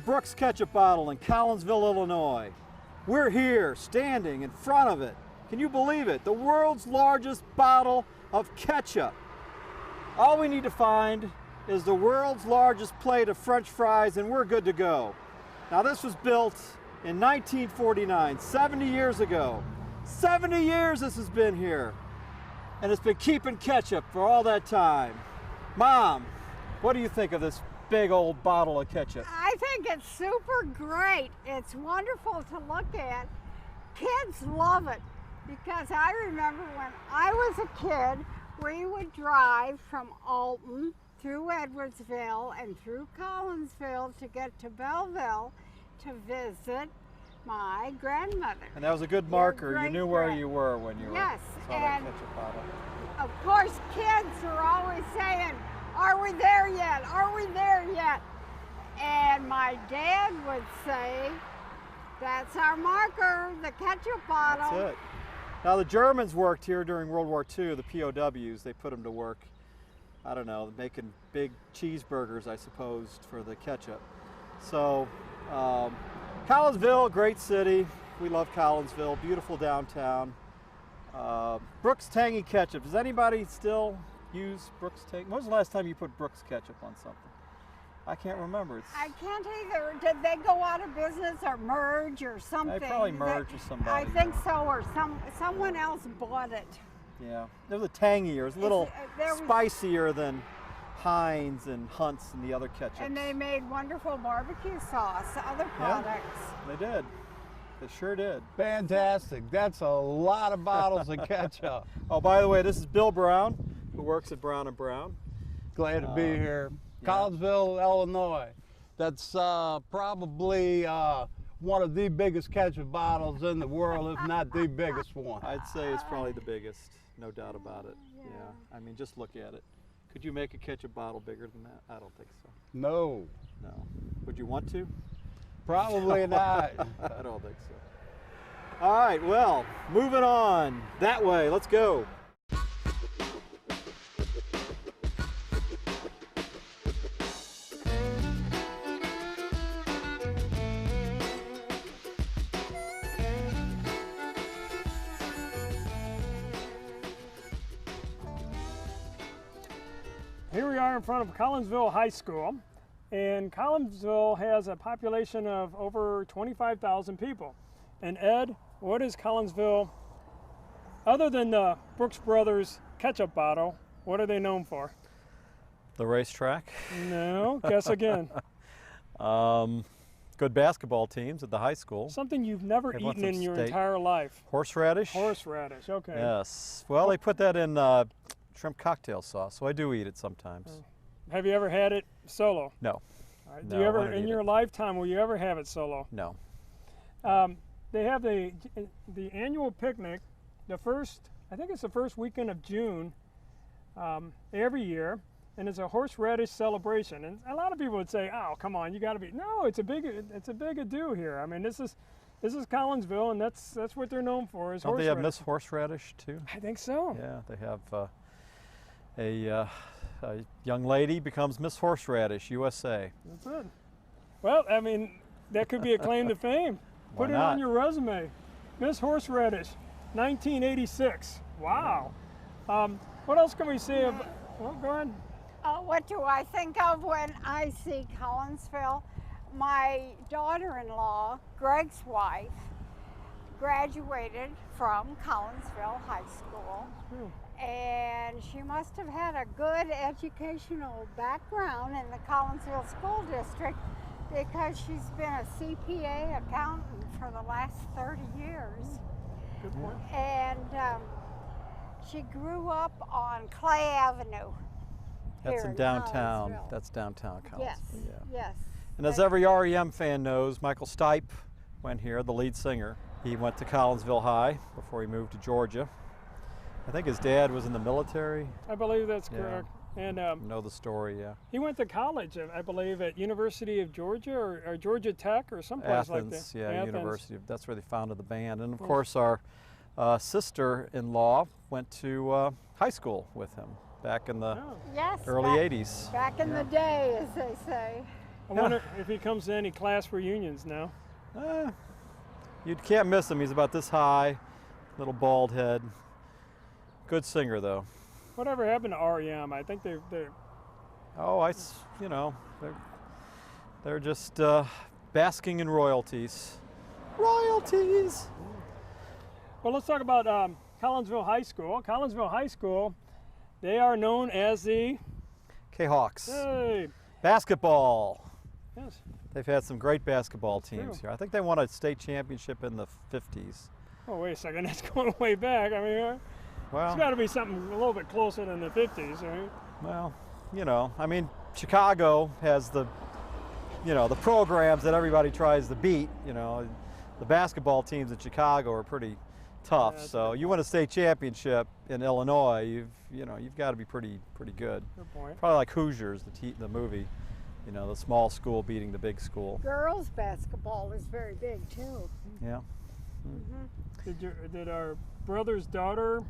Brooks Ketchup bottle in Collinsville, Illinois. We're here, standing in front of it. Can you believe it? The world's largest bottle of ketchup. All we need to find is the world's largest plate of French fries and we're good to go. Now this was built in 1949, 70 years ago. 70 years this has been here. And it's been keeping ketchup for all that time. Mom, what do you think of this big old bottle of ketchup? I think it's super great. It's wonderful to look at. Kids love it because I remember when I was a kid, we would drive from Alton through Edwardsville and through Collinsville to get to Belleville to visit my grandmother. And that was a good marker. You knew where you were when you yes, saw that ketchup bottle. Of course, kids are always saying, "Are we there yet? Are we there yet?" And my dad would say, "That's our marker, the ketchup bottle." That's it. Now the Germans worked here during World War II, the POWs. They put them to work, I don't know, making big cheeseburgers, I suppose, for the ketchup. So, Collinsville, great city. We love Collinsville, beautiful downtown. Brooks Tangy Ketchup. Does anybody still use Brooks Tangy? When was the last time you put Brooks Ketchup on something? I can't remember. I can't either. Did they go out of business or merge or something? They probably merged with somebody. I think so, or someone else bought it. Yeah, it was a tangier. It was a little spicier than Heinz and Hunt's and the other ketchups. And they made wonderful barbecue sauce, other products. Yeah, they did. They sure did. Fantastic. That's a lot of bottles of ketchup. Oh, by the way, this is Bill Brown, who works at Brown & Brown. Glad to be here. Yeah. Collinsville, Illinois. That's probably one of the biggest ketchup bottles in the world, if not the biggest one. I'd say it's probably the biggest, no doubt about it. Yeah. I mean, just look at it. Could you make a ketchup bottle bigger than that? I don't think so. No. No. Would you want to? Probably not. I don't think so. All right, well, moving on. That way, let's go. Here we are in front of Collinsville High School, and Collinsville has a population of over 25,000 people. And Ed, what is Collinsville, other than the Brooks Brothers ketchup bottle, what are they known for? The racetrack. No, guess again. Good basketball teams at the high school. Something you've never eaten in your entire life. Horseradish? Horseradish, okay. Yes. Well, they put that in shrimp cocktail sauce, so I do eat it sometimes. Have you ever had it solo? No. All right. No, Do you ever, I don't in eat your it. lifetime, will you ever have it solo? No. They have the annual picnic, I think it's the first weekend of June every year, and it's a horseradish celebration. And a lot of people would say, "Oh, come on, you got to be." No, it's a big ado here. I mean, this is Collinsville, and that's what they're known for is Don't horseradish. they have Miss Horseradish too? I think so. Yeah, they have a young lady becomes Miss Horseradish USA. That's it. Well, I mean, that could be a claim to fame. Put it on your resume. Miss Horseradish, 1986. Wow. What else can we say about? Well, go ahead. What do I think of when I see Collinsville? My daughter-in-law, Greg's wife, graduated from Collinsville High School. And she must have had a good educational background in the Collinsville School District because she's been a CPA accountant for the last 30 years. Good point. And she grew up on Clay Avenue. That's here in downtown. Collinsville. That's downtown Collinsville. Yes, Yeah. yes. And as every REM fan knows, Michael Stipe went here, the lead singer. He went to Collinsville High before he moved to Georgia. I think his dad was in the military. I believe that's Yeah. correct. And Know the story, yeah. he went to college, I believe, at University of Georgia or Georgia Tech or someplace like that. Athens, yeah, Athens. University. That's where they founded the band. And of course, our sister-in-law went to high school with him back in the Yes, early back, 80s. Back in the day, as they say. I wonder if he comes to any class reunions now. You can't miss him. He's about this high, little bald head. Good singer, though. Whatever happened to REM? I think they're Oh, you know, they're just basking in royalties. Royalties! Well, let's talk about Collinsville High School. Collinsville High School, they are known as the K-Hawks. Hey. Basketball. Yes. They've had some great basketball teams true. here. I think they won a state championship in the 50s. Oh, wait a second. That's going way back. I mean, Well, it's got to be something a little bit closer than the 50s, right? well, you know, I mean, Chicago has the programs that everybody tries to beat. You know, the basketball teams in Chicago are pretty tough. Yeah, that's So a you win a state championship in Illinois, you've got to be pretty good. Good point. Probably like Hoosiers, the movie. You know, the small school beating the big school. Girls basketball was very big too. Yeah. Did our brother's daughter,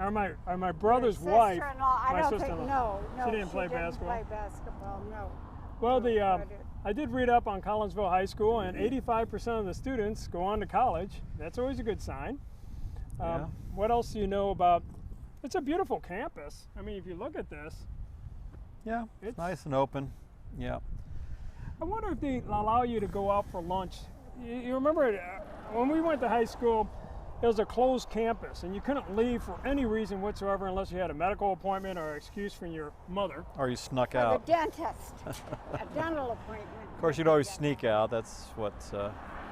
or my brother's Your wife? sister-in-law, I my don't think, sister-in-law. no, She didn't play didn't basketball? play basketball, no. Well, No, I did read up on Collinsville High School, and 85% of the students go on to college. That's always a good sign. Yeah. What else do you know about? It's a beautiful campus. I mean, if you look at this, Yeah, it's nice and open. Yeah. I wonder if they allow you to go out for lunch. You remember when we went to high school, it was a closed campus, and you couldn't leave for any reason whatsoever unless you had a medical appointment or excuse from your mother. Or you snuck For out. the dentist, a dental appointment. Of course, you'd always sneak out. That's what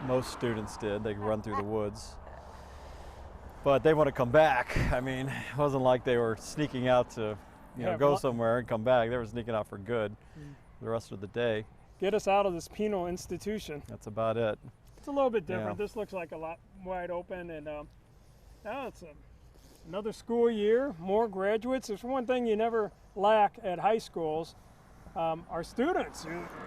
most students did. They'd run through the woods. But they want to come back. I mean, it wasn't like they were sneaking out to, go somewhere and come back. They were sneaking out for good the rest of the day. Get us out of this penal institution. That's about it. It's a little bit different. Yeah. This looks like a lot wide open, and now it's another school year, more graduates. There's one thing you never lack at high schools, are students.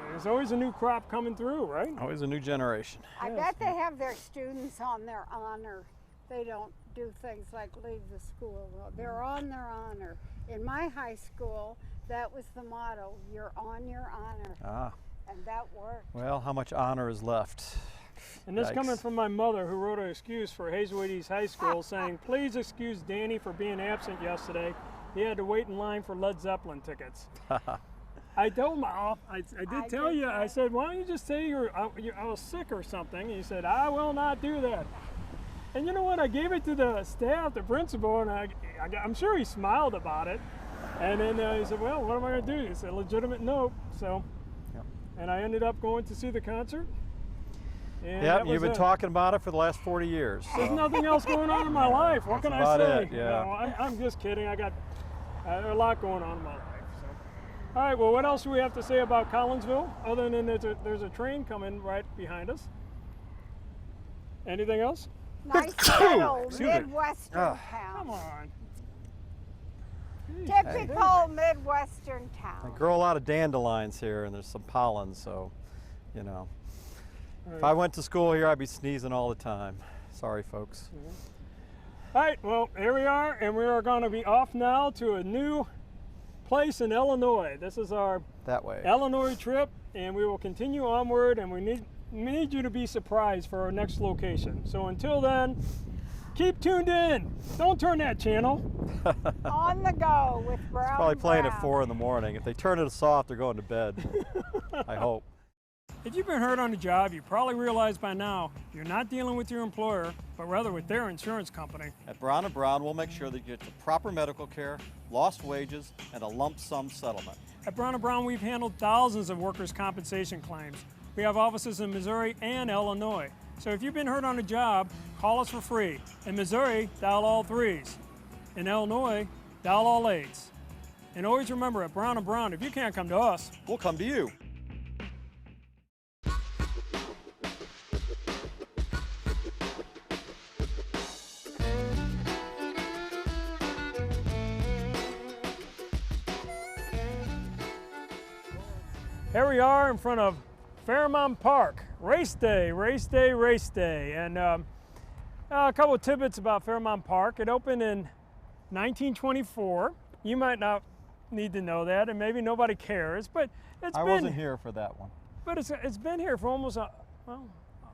There's always a new crop coming through, right? Always a new generation. I bet they have their students on their honor. They don't do things like leave the school. They're on their honor. In my high school, that was the motto, you're on your honor. Ah, And that worked. well, how much honor is left? And this Yikes. coming from my mother, who wrote an excuse for Hazelwood East High School, saying, "Please excuse Danny for being absent yesterday. He had to wait in line for Led Zeppelin tickets." I told Mom, I did tell you, I said, "Why don't you just say I was sick or something?" And he said, "I will not do that." And you know what? I gave it to the staff, the principal, and I'm sure he smiled about it. And then he said, "Well, what am I going to do?" It's a legitimate note. So, Yep. and I ended up going to see the concert. And Yep, that was you've been it. talking about it for the last 40 years. There's nothing else going on in my life. What can I about say? it, yeah. I'm just kidding. I got a lot going on in my life. So. All right. Well, what else do we have to say about Collinsville, other than there's a train coming right behind us? Anything else? Nice little Excuse me. Midwestern Ah. Come town. on. Typical Midwestern I town. grow a lot of dandelions here, and there's some pollen, so, If I went to school here, I'd be sneezing all the time. Sorry, folks. All right. Well, here we are, and we are going to be off now to a new place in Illinois. This is our That way. Illinois trip, and we will continue onward, and we need you to be surprised for our next location. So until then, keep tuned in. Don't turn that channel. On the go with Brown Probably playing Brown. at 4 in the morning. If they turn it off, they're going to bed. I hope. If you've been hurt on the job, you probably realize by now you're not dealing with your employer, but rather with their insurance company. At Brown & Brown, we'll make sure that you get the proper medical care, lost wages, and a lump sum settlement. At Brown & Brown, we've handled thousands of workers' compensation claims. We have offices in Missouri and Illinois. So if you've been hurt on the job, call us for free. In Missouri, dial all 3s. In Illinois, dial all 8s. And always remember, at Brown & Brown, if you can't come to us, We'll come to you. here we are in front of Fairmont Park. Race day, race day, race day. And a couple of tidbits about Fairmont Park. It opened in 1924. You might not need to know that, and maybe nobody cares, but I wasn't here for that one. But it's been here for almost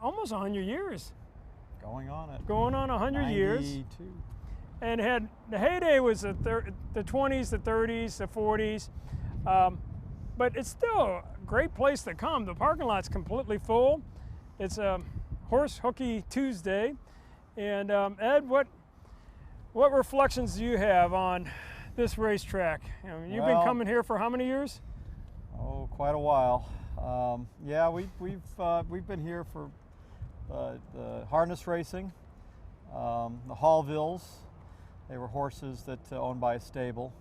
almost 100 years. Going on it. Going on 100 years. 92. And had the heyday was the 20s, the 30s, the 40s. But it's still a great place to come. The parking lot's completely full. It's a Horse Hooky Tuesday. And Ed, what reflections do you have on this racetrack? You've been coming here for how many years? Oh, quite a while. Yeah, we've been here for the harness racing, the Hallvilles. They were horses that owned by a stable,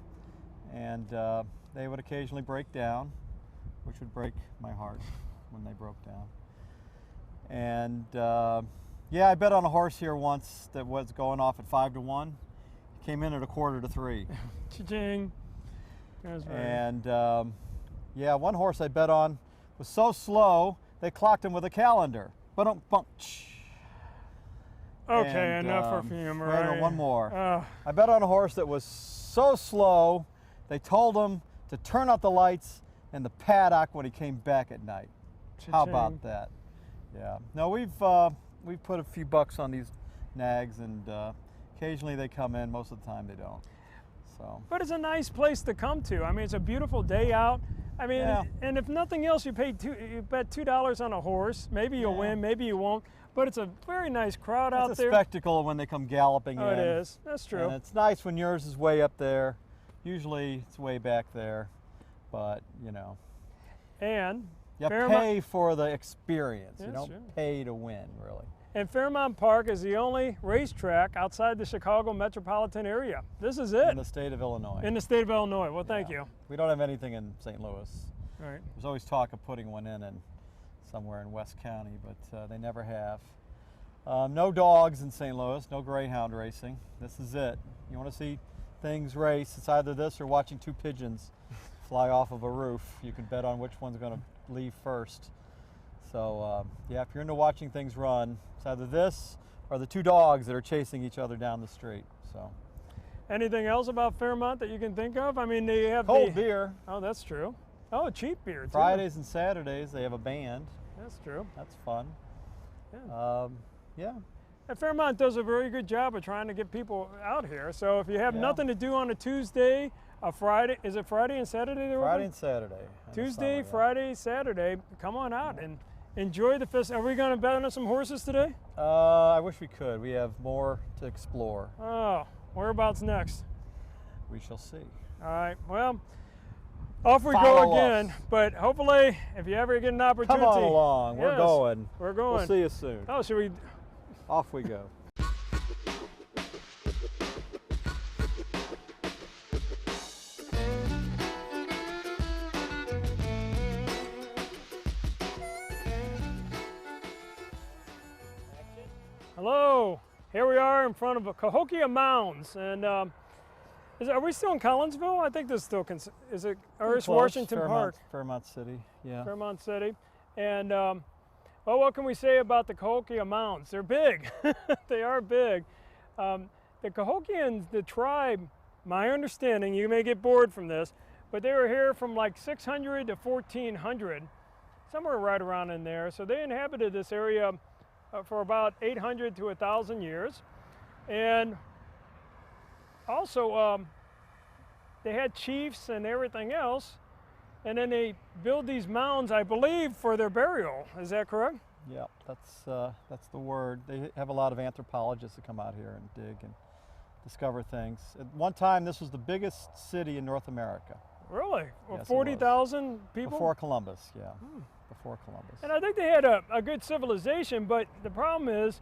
and they would occasionally break down, which would break my heart when they broke down. And yeah, I bet on a horse here once that was going off at 5-1. He came in at 2:45. Cha-ching. That's right. And yeah, one horse I bet on was so slow they clocked him with a calendar. Ba-dum-bunch. Okay, And, enough for humor. wait, no, one more. I bet on a horse that was so slow they told him to turn out the lights in the paddock when he came back at night. How about that? Yeah. No, we've put a few bucks on these nags, and occasionally they come in. Most of the time they don't. So. But it's a nice place to come to. I mean, it's a beautiful day out. I mean, Yeah. and if nothing else, you bet $2 on a horse. Maybe you'll win, maybe you won't. But it's a very nice crowd out It's a there. spectacle when they come galloping in. Oh, it is. That's true. And it's nice when yours is way up there. Usually it's way back there, but you know. And You Fairmont, pay for the experience. You That's don't true. pay to win, really. and Fairmont Park is the only racetrack outside the Chicago metropolitan area. This is it In the state of Illinois. in the state of Illinois. Well, thank Yeah. you. We don't have anything in St. Louis. All right. There's always talk of putting one in somewhere in West County, but they never have. No dogs in St. Louis, no greyhound racing. This is it. You want to see things race, it's either this or watching two pigeons fly off of a roof. You can bet on which one's going to leave first. So yeah, if you're into watching things run, it's either this or the two dogs that are chasing each other down the street. So Anything else about Fairmont that you can think of? I mean, they have cold beer. Oh, that's true. Oh, cheap beer too. Fridays and Saturdays they have a band. That's true. That's fun. Yeah. Yeah. And Fairmont does a very good job of trying to get people out here. So if you have Yeah. nothing to do on a Tuesday, a Friday, is it Friday and Saturday they're Friday open? and Saturday. in the Tuesday, summer, yeah. Friday, Saturday, come on out and enjoy the festival. Are we going to bet on some horses today? I wish we could. We have more to explore. Oh, whereabouts next? We shall see. All right, well, off we Follow go again. us. But hopefully, if you ever get an opportunity. Come on along. We're Yes, going. We're going. We'll see you soon. Oh, should we? Off we go. Hello, here we are in front of Cahokia Mounds, and are we still in Collinsville? I think this is still is it, or is Close. Washington Fairmont, Park, Fairmont City. Yeah. Fairmont City, and well, what can we say about the Cahokia Mounds? They're big. They are big. The Cahokians, the tribe, my understanding, you may get bored from this, but they were here from like 600 to 1400, somewhere right around in there. So they inhabited this area for about 800 to 1,000 years. And also, they had chiefs and everything else. And then they build these mounds, I believe, for their burial. Is that correct? Yeah, that's the word. They have a lot of anthropologists that come out here and dig and discover things. At one time, this was the biggest city in North America. Really? Yes, it 40,000 people? Before Columbus, yeah. Before Columbus. And I think they had a good civilization, but the problem is,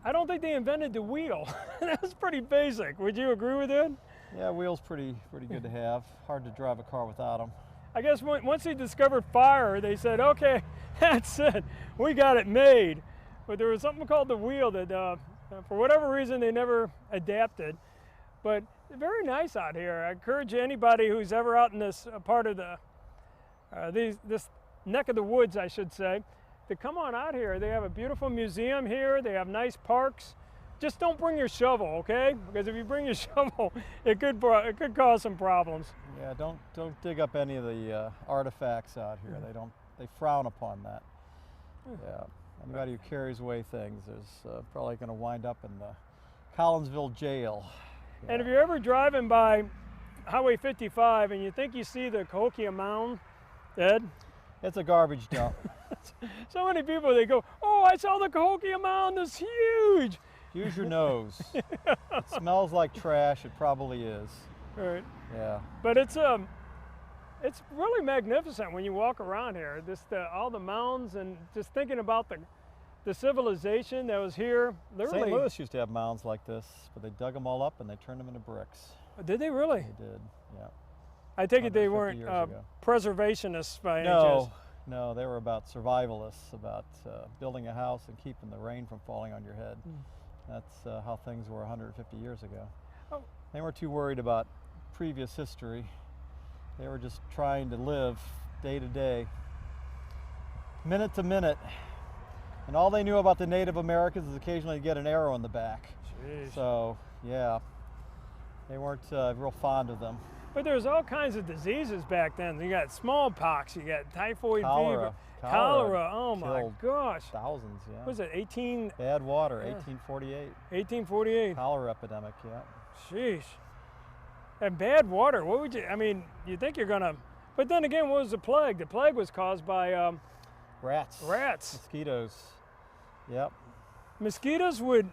I don't think they invented the wheel. That was pretty basic. Would you agree with that? Yeah, wheels pretty good to have. Hard to drive a car without them. I guess once they discovered fire, they said, okay, that's it. We got it made. But there was something called the wheel that, for whatever reason, they never adapted. But very nice out here. I encourage anybody who's ever out in this part of this neck of the woods, I should say, to come on out here. They have a beautiful museum here. They have nice parks. Just don't bring your shovel, okay? Because if you bring your shovel, it could cause some problems. Yeah, don't dig up any of the artifacts out here. they frown upon that. Yeah. Anybody who carries away things is probably going to wind up in the Collinsville jail. And if you're ever driving by Highway 55 and you think you see the Cahokia Mound, Ed? It's a garbage dump. So many people, they go, oh, I saw the Cahokia Mound, it's huge. Use your nose. It smells like trash, it probably is. Right. Yeah. But it's really magnificent when you walk around here. All the mounds, and just thinking about the civilization that was here. Literally. St. Louis used to have mounds like this, but they dug them all up and they turned them into bricks. Did they really? They did, yeah. I take it they 150 weren't years ago. preservationists by any chance. No, they were about survivalists, about building a house and keeping the rain from falling on your head. That's how things were 150 years ago. Oh. They weren't too worried about previous history. They were just trying to live day to day, minute to minute. And all they knew about the Native Americans is occasionally get an arrow in the back. Jeez. So, yeah, they weren't real fond of them. But there was all kinds of diseases back then. You got smallpox, you got typhoid fever, cholera. Oh my gosh. Thousands, yeah. What was it, Bad water, Yeah. 1848. 1848. Cholera epidemic, yeah. Sheesh. And bad water, what would you, I mean, you think you're gonna, but then again, what was the plague? The plague was caused by Rats. Mosquitoes. Yep. Mosquitoes would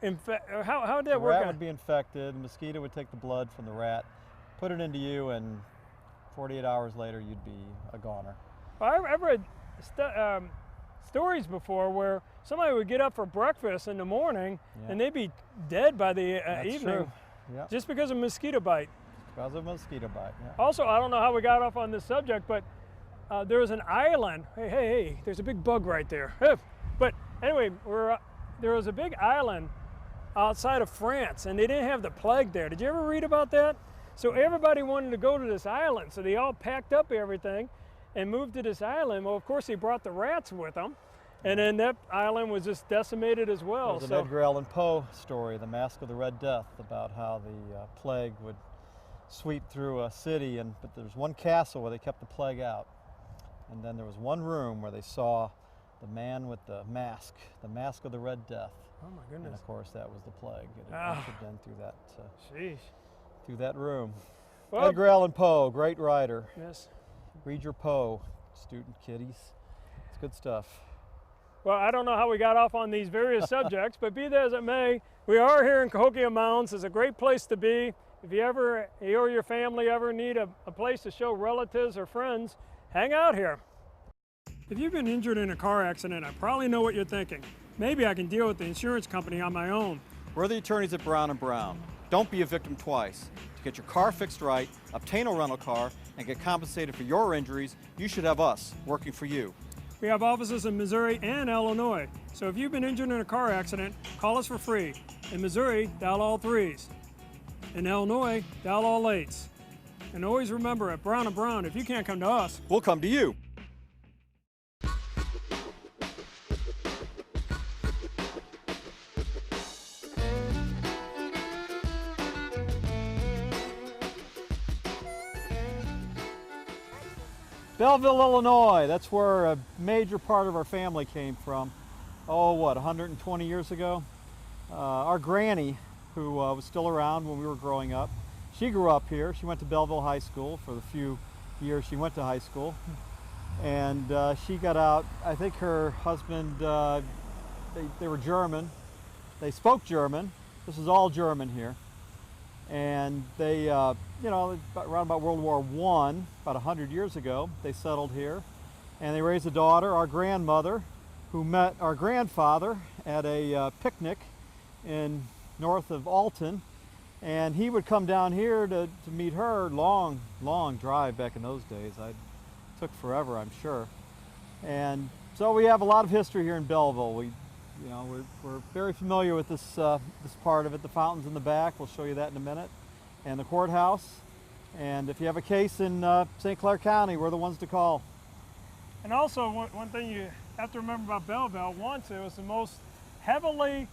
infect, how did that The work rat out? would be infected, the mosquito would take the blood from the rat, put it into you, and 48 hours later you'd be a goner. Well, I've read stories before where somebody would get up for breakfast in the morning and they'd be dead by the That's evening. true. Yep. Just because of mosquito bite. Because of mosquito bite, yeah. Also, I don't know how we got off on this subject, but there was an island. Hey, there's a big bug right there. But anyway, there was a big island outside of France, and they didn't have the plague there. Did you ever read about that? So everybody wanted to go to this island, so they all packed up everything and moved to this island. Well, of course, they brought the rats with them, and then that island was just decimated as well. There's an Edgar Allan Poe story, The Mask of the Red Death, about how the plague would sweep through a city, but there's one castle where they kept the plague out. And then there was one room where they saw the man with the mask of the Red Death. Oh my goodness. And of course that was the plague. It had entered in through that room. Well, Edgar Allan Poe, great writer. Yes. Read your Poe, student kiddies. It's good stuff. Well, I don't know how we got off on these various subjects, but be that as it may, we are here in Cahokia Mounds. It's a great place to be. If you or your family ever need a place to show relatives or friends, hang out here. If you've been injured in a car accident, I probably know what you're thinking. Maybe I can deal with the insurance company on my own. We're the attorneys at Brown & Brown. Don't be a victim twice. To get your car fixed right, obtain a rental car, and get compensated for your injuries, you should have us working for you. We have offices in Missouri and Illinois, so if you've been injured in a car accident, call us for free. In Missouri, dial all 3s. In Illinois, dial all 8s. And always remember, at Brown & Brown, if you can't come to us, we'll come to you. Belleville, Illinois, that's where a major part of our family came from. Oh, what, 120 years ago? Our granny, who was still around when we were growing up, she grew up here. She went to Belleville High School for the few years she went to high school. And she got out, I think her husband, they were German. They spoke German. This is all German here. And they, around about World War I, about 100 years ago, they settled here. And they raised a daughter, our grandmother, who met our grandfather at a picnic in north of Alton. And he would come down here to meet her. Long drive back in those days. It took forever, I'm sure. And so we have a lot of history here in Belleville. We're very familiar with this part of it. The fountains in the back, we'll show you that in a minute, and the courthouse. And if you have a case in St. Clair County, we're the ones to call. And also, one thing you have to remember about Belleville, it was the most heavily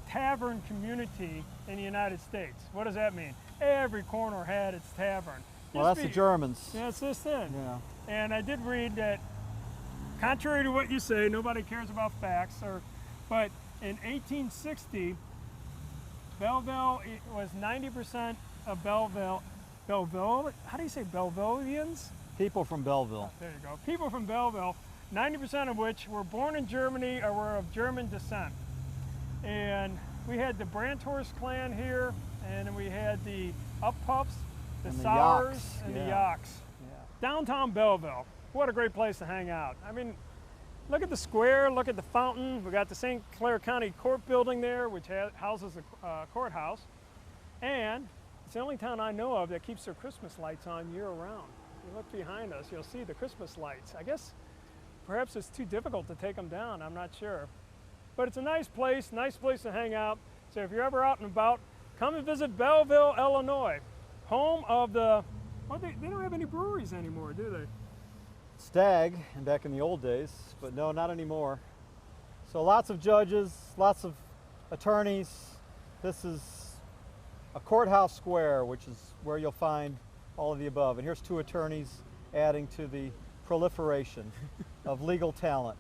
tavern community in the United States. What does that mean? Every corner had its tavern. Well, that's the Germans. Yeah, it's this thing. Yeah. And I did read that, contrary to what you say, nobody cares about facts, but in 1860, Belleville was 90% of Belleville, how do you say Bellevillians? People from Belleville. There you go. People from Belleville, 90% of which were born in Germany or were of German descent. And we had the Branthorst clan here, and then we had the Uppuffs, the And the Sours, Yaks, and yeah. the Yaks. Yeah. Downtown Belleville, what a great place to hang out. I mean, look at the square, look at the fountain. We got the St. Clair County Court building there, which houses the courthouse. And it's the only town I know of that keeps their Christmas lights on year round. You look behind us, you'll see the Christmas lights. I guess perhaps it's too difficult to take them down, I'm not sure. But it's a nice place to hang out. So if you're ever out and about, come and visit Belleville, Illinois, home of the, well, they don't have any breweries anymore, do they? Stag, and back in the old days, but no, not anymore. So lots of judges, lots of attorneys. This is a courthouse square, which is where you'll find all of the above. And here's two attorneys adding to the proliferation of legal talent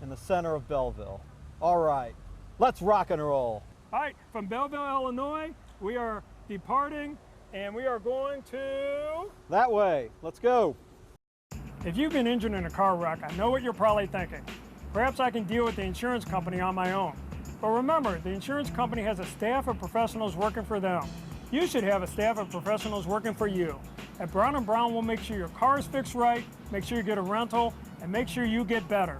in the center of Belleville. All right, let's rock and roll. All right, from Belleville, Illinois, we are departing and we are going to... That way, let's go. If you've been injured in a car wreck, I know what you're probably thinking. Perhaps I can deal with the insurance company on my own. But remember, the insurance company has a staff of professionals working for them. You should have a staff of professionals working for you. At Brown & Brown, we'll make sure your car is fixed right, make sure you get a rental, and make sure you get better.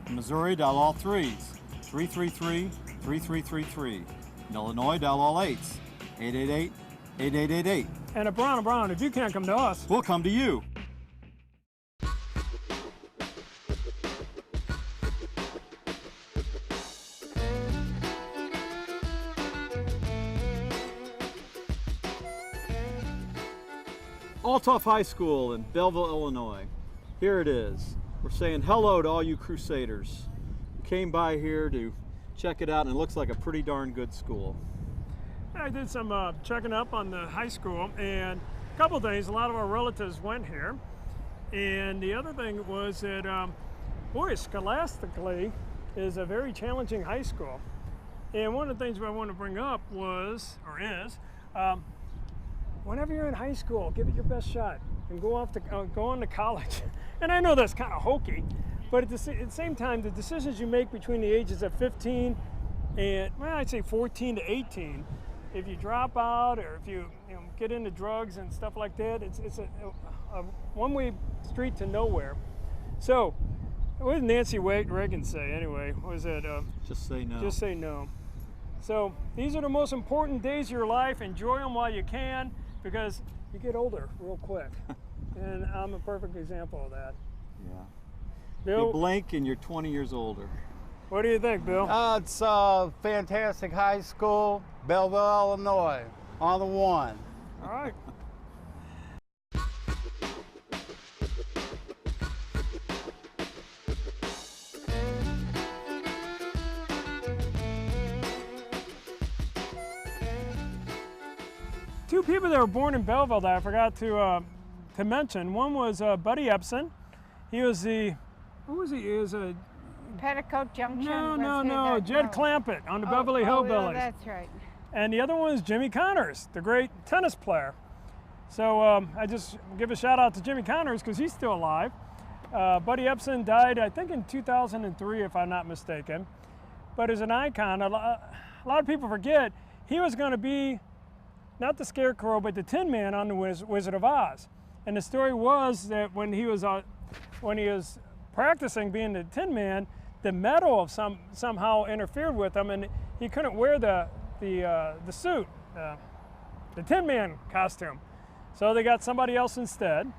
In Missouri, dial all threes, 333-3333. In Illinois, dial all eights, 888-8888. And at Brown & Brown, if you can't come to us, We'll come to you. Altough High School in Belleville, Illinois. Here it is. We're saying hello to all you Crusaders who came by here to check it out, and it looks like a pretty darn good school. I did some checking up on the high school, and a couple of things. A lot of our relatives went here, and the other thing was that, boy, scholastically is a very challenging high school. And one of the things I want to bring up was, or is, whenever you're in high school, give it your best shot and go on to college. And I know that's kind of hokey, but at the same time, the decisions you make between the ages of 15 and, well, I'd say 14 to 18, if you drop out or if you get into drugs and stuff like that, it's a one-way street to nowhere. So, what did Nancy Reagan say anyway? Was it? Just say no. Just say no. So these are the most important days of your life. Enjoy them while you can, because you get older real quick. And I'm a perfect example of that. Yeah. Bill, You blink and you're 20 years older. what do you think, Bill? It's a fantastic high school, Belleville, Illinois, on the one. All right. Two people that were born in Belleville that I forgot to mention. One was Buddy Epson. He was the, what was he? He was a, Petticoat Junction. no, Jed Clampett on the Beverly Hillbillies. Yeah, that's right. And the other one is Jimmy Connors, the great tennis player. So I just give a shout out to Jimmy Connors because he's still alive. Buddy Epson died, I think, in 2003, if I'm not mistaken. But as an icon, a lot of people forget, he was going to be not the Scarecrow, but the Tin Man on the Wizard of Oz. And the story was that when he was practicing being the Tin Man, the metal of somehow interfered with him, and he couldn't wear the suit, the Tin Man costume. So they got somebody else instead.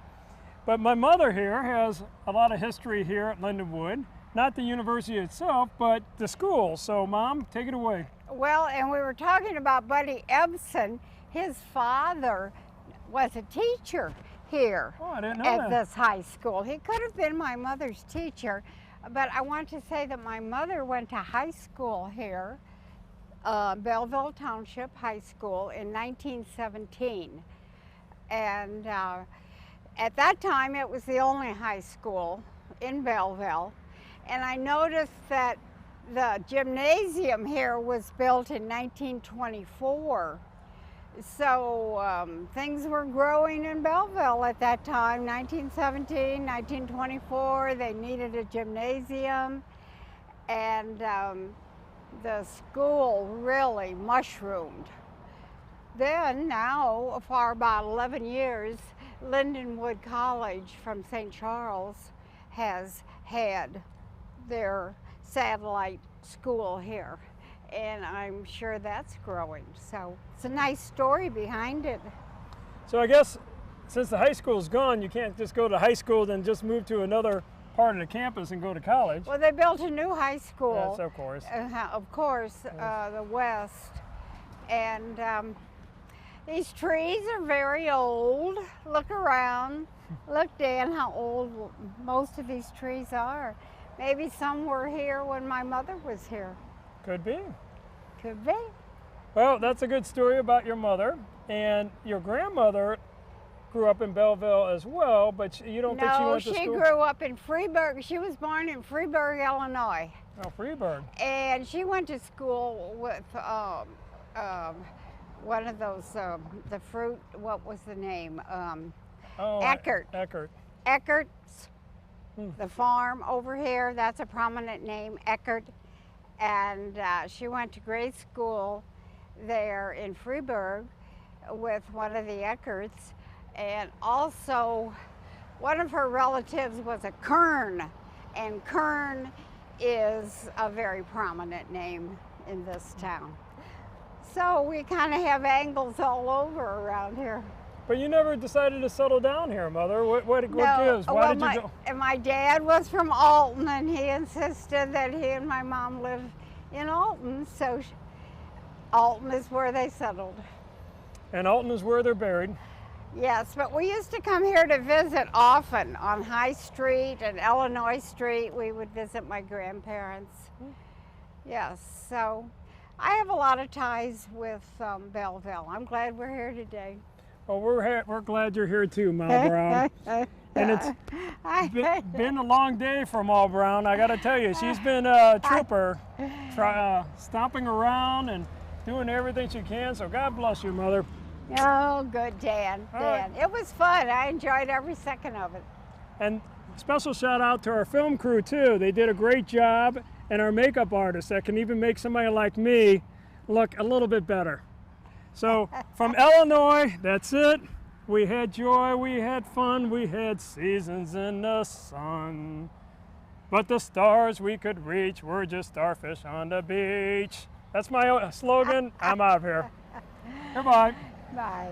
But my mother here has a lot of history here at Lindenwood, not the university itself, but the school. So Mom, take it away. Well, and we were talking about Buddy Epson. His father was a teacher here Oh, I didn't know at that. this high school. He could have been my mother's teacher, but I want to say that my mother went to high school here, Belleville Township High School, in 1917. And at that time, it was the only high school in Belleville. And I noticed that the gymnasium here was built in 1924. So things were growing in Belleville at that time, 1917, 1924. They needed a gymnasium, and the school really mushroomed. Then, now, for about 11 years, Lindenwood College from St. Charles has had their satellite school here, and I'm sure that's growing. So it's a nice story behind it. So I guess since the high school's gone, you can't just go to high school then just move to another part of the campus and go to college. Well, they built a new high school. Yes, of course. The west. And these trees are very old. Look around. Look, Dan, how old most of these trees are. Maybe some were here when my mother was here. Could be. Could be. Well, that's a good story about your mother. And your grandmother grew up in Belleville as well, but you don't think she went to school? No, she grew up in Freeburg. She was born in Freeburg, Illinois. Oh, Freeburg. And she went to school with one of those, the fruit, what was the name? Eckert. Eckert's, the farm over here, that's a prominent name, Eckert. And she went to grade school there in Freeburg with one of the Eckerts. And also, one of her relatives was a Kern, and Kern is a very prominent name in this town. So we kind of have angles all over around here. But you never decided to settle down here, Mother. What gives? Why did you go? And my dad was from Alton, and he insisted that he and my mom live in Alton, so Alton is where they settled. And Alton is where they're buried. Yes, but we used to come here to visit often on High Street and Illinois Street. We would visit my grandparents. Yes, so I have a lot of ties with Belleville. I'm glad we're here today. Well, we're glad you're here too, Ma Brown. And it's been a long day for Ma Brown. I got to tell you, she's been a trooper, stomping around and doing everything she can. So God bless you, Mother. Oh, good, Dan. Dan. It was fun. I enjoyed every second of it. And special shout out to our film crew too. They did a great job, and our makeup artists that can even make somebody like me look a little bit better. So from Illinois, that's it. We had joy, we had fun, we had seasons in the sun. But the stars we could reach were just starfish on the beach. That's my slogan. I'm out of here. Goodbye. Bye.